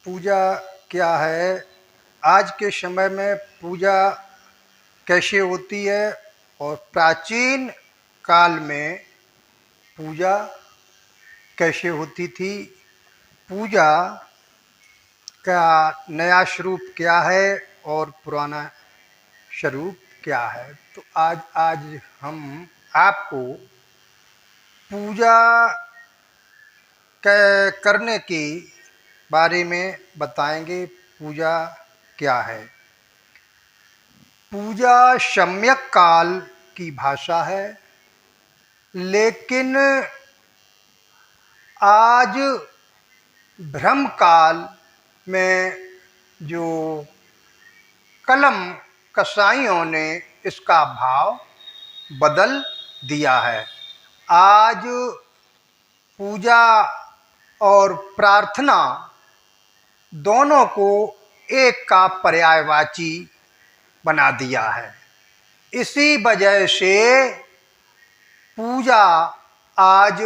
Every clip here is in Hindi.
पूजा क्या है, आज के समय में पूजा कैसे होती है और प्राचीन काल में पूजा कैसे होती थी। पूजा का नया स्वरूप क्या है और पुराना स्वरूप क्या है। तो आज हम आपको पूजा करने के बारे में बताएंगे। पूजा क्या है। पूजा सम्यक काल की भाषा है, लेकिन आज भ्रम काल में जो कलम कसाईयों ने इसका भाव बदल दिया है। आज पूजा और प्रार्थना दोनों को एक का पर्यायवाची बना दिया है। इसी वजह से पूजा आज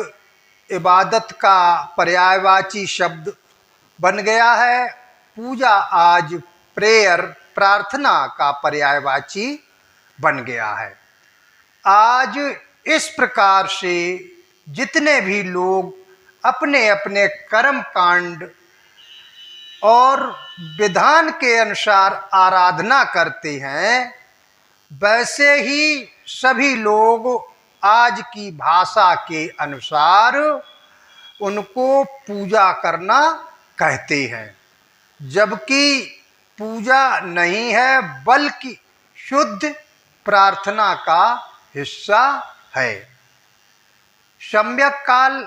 इबादत का पर्यायवाची शब्द बन गया है। पूजा आज प्रेयर प्रार्थना का पर्यायवाची बन गया है। आज इस प्रकार से जितने भी लोग अपने अपने कर्म कांड और विधान के अनुसार आराधना करते हैं, वैसे ही सभी लोग आज की भाषा के अनुसार उनको पूजा करना कहते हैं, जबकि पूजा नहीं है बल्कि शुद्ध प्रार्थना का हिस्सा है। सम्यक काल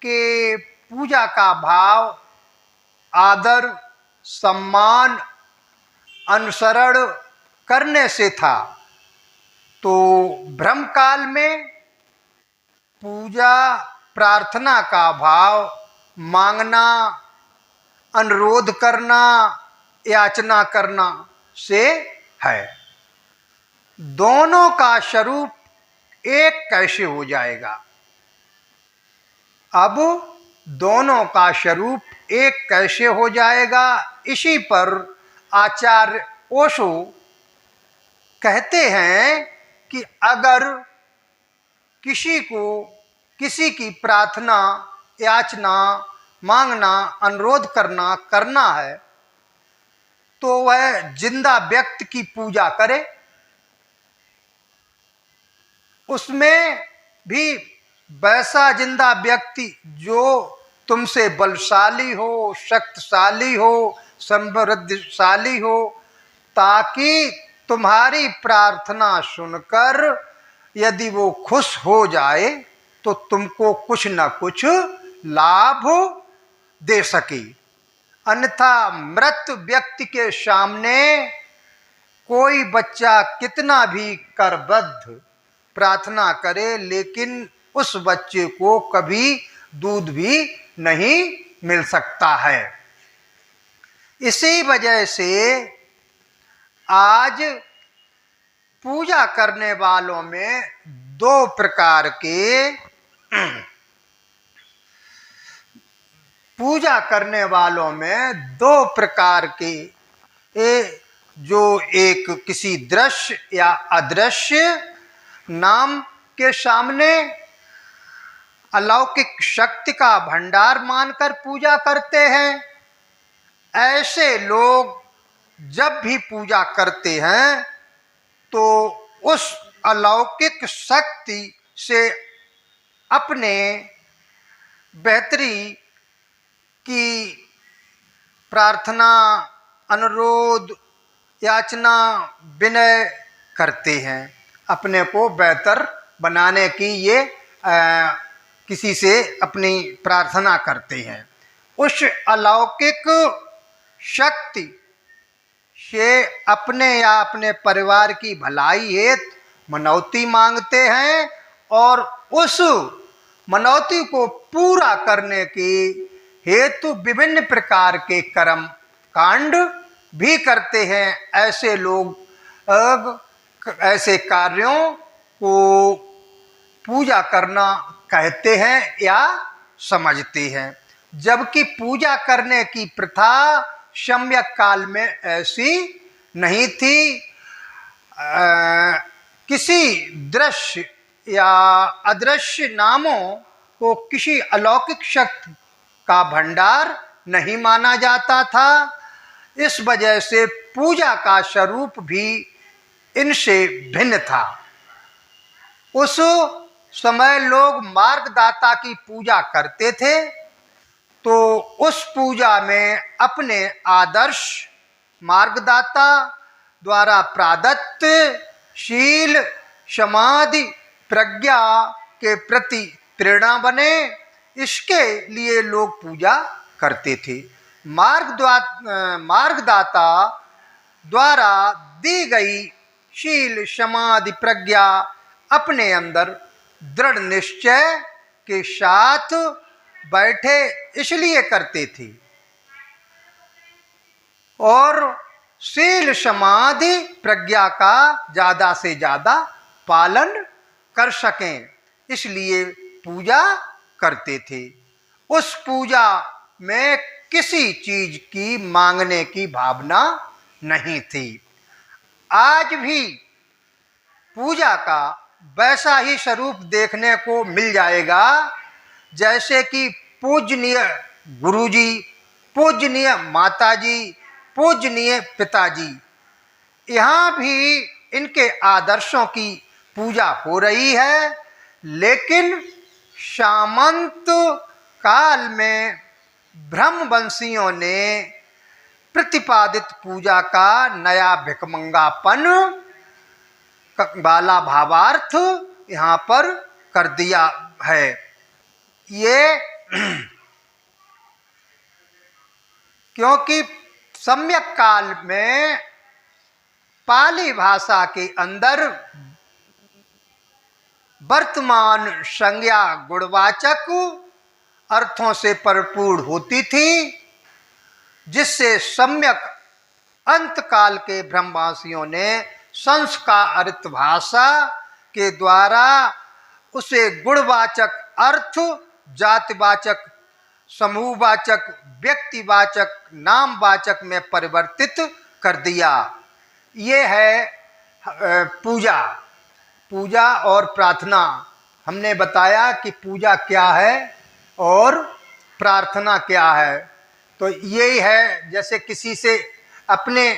के पूजा का भाव आदर, सम्मान, अनुसरण करने से था, तो भ्रम काल में पूजा प्रार्थना का भाव मांगना, अनुरोध करना, याचना करना से है। दोनों का स्वरूप एक कैसे हो जाएगा। अब दोनों का स्वरूप एक कैसे हो जाएगा, इसी पर आचार्य ओशो कहते हैं कि अगर किसी को किसी की प्रार्थना, याचना, मांगना, अनुरोध करना है, तो वह जिंदा व्यक्ति की पूजा करे। उसमें भी वैसा जिंदा व्यक्ति जो तुमसे बलशाली हो, शक्तिशाली हो, समृद्धशाली हो, ताकि तुम्हारी प्रार्थना सुनकर यदि वो खुश हो जाए तो तुमको कुछ न कुछ लाभ दे सके। अन्यथा मृत व्यक्ति के सामने कोई बच्चा कितना भी करबद्ध प्रार्थना करे, लेकिन उस बच्चे को कभी दूध भी नहीं मिल सकता है। इसी वजह से आज पूजा करने वालों में दो प्रकार के पूजा करने वालों में दो प्रकार के जो एक किसी दृश्य या अदृश्य नाम के सामने अलौकिक शक्ति का भंडार मानकर पूजा करते हैं। ऐसे लोग जब भी पूजा करते हैं तो उस अलौकिक शक्ति से अपने बेहतरी की प्रार्थना, अनुरोध, याचना, विनय करते हैं। अपने को बेहतर बनाने की ये किसी से अपनी प्रार्थना करते हैं। उस अलौकिक शक्ति से अपने या अपने परिवार की भलाई हेतु मनौती मांगते हैं और उस मनौती को पूरा करने के हेतु विभिन्न प्रकार के कर्म कांड भी करते हैं। ऐसे लोग ऐसे कार्यों को पूजा करना कहते हैं या समझते हैं। जबकि पूजा करने की प्रथा सम्यक काल में ऐसी नहीं थी। किसी दृश्य या अदृश्य नामों को किसी अलौकिक शक्ति का भंडार नहीं माना जाता था। इस वजह से पूजा का स्वरूप भी इनसे भिन्न था। उस समय लोग मार्गदाता की पूजा करते थे, तो उस पूजा में अपने आदर्श मार्गदाता द्वारा प्रदत्त शील समाधि प्रज्ञा के प्रति प्रेरणा बने, इसके लिए लोग पूजा करते थे। मार्गदाता द्वारा दी गई शील समाधि प्रज्ञा अपने अंदर दृढ़ निश्चय के साथ बैठे इसलिए करते थे और शील समाधि प्रज्ञा का ज़्यादा से ज़्यादा पालन कर सकें, इसलिए पूजा करते थे। उस पूजा में किसी चीज़ की मांगने की भावना नहीं थी। आज भी पूजा का वैसा ही स्वरूप देखने को मिल जाएगा जैसे कि पूजनीय गुरुजी, पूजनीय माताजी, पूजनीय पिताजी, यहाँ भी इनके आदर्शों की पूजा हो रही है। लेकिन सामंत काल में ब्रह्मवंशियों ने प्रतिपादित पूजा का नया भिखमंगापन वाला भावार्थ यहाँ पर कर दिया है। ये क्योंकि सम्यक काल में पाली भाषा के अंदर वर्तमान संज्ञा गुणवाचक अर्थों से परिपूर्ण होती थी, जिससे सम्यक अंतकाल के ब्रह्मवासियों ने संस्कारित भाषा के द्वारा उसे गुणवाचक अर्थ, जातिवाचक, समूहवाचक, व्यक्तिवाचक, नामवाचक में परिवर्तित कर दिया। ये है पूजा और प्रार्थना। हमने बताया कि पूजा क्या है और प्रार्थना क्या है। तो यही है, जैसे किसी से अपने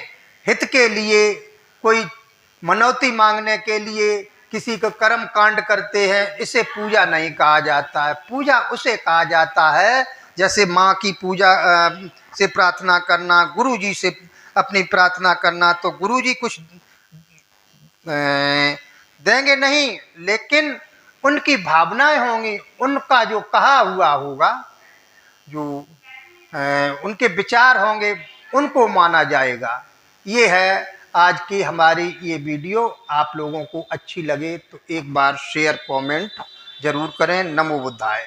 हित के लिए, कोई मनौती मांगने के लिए किसी को कर्म कांड करते हैं, इसे पूजा नहीं कहा जाता है। पूजा उसे कहा जाता है जैसे माँ की पूजा से प्रार्थना करना, गुरुजी से अपनी प्रार्थना करना। तो गुरुजी कुछ देंगे नहीं, लेकिन उनकी भावनाएं होंगी, उनका जो कहा हुआ होगा, जो उनके विचार होंगे, उनको माना जाएगा। ये है आज की हमारी ये वीडियो। आप लोगों को अच्छी लगे तो एक बार शेयर कमेंट ज़रूर करें। नमो बुद्धाय।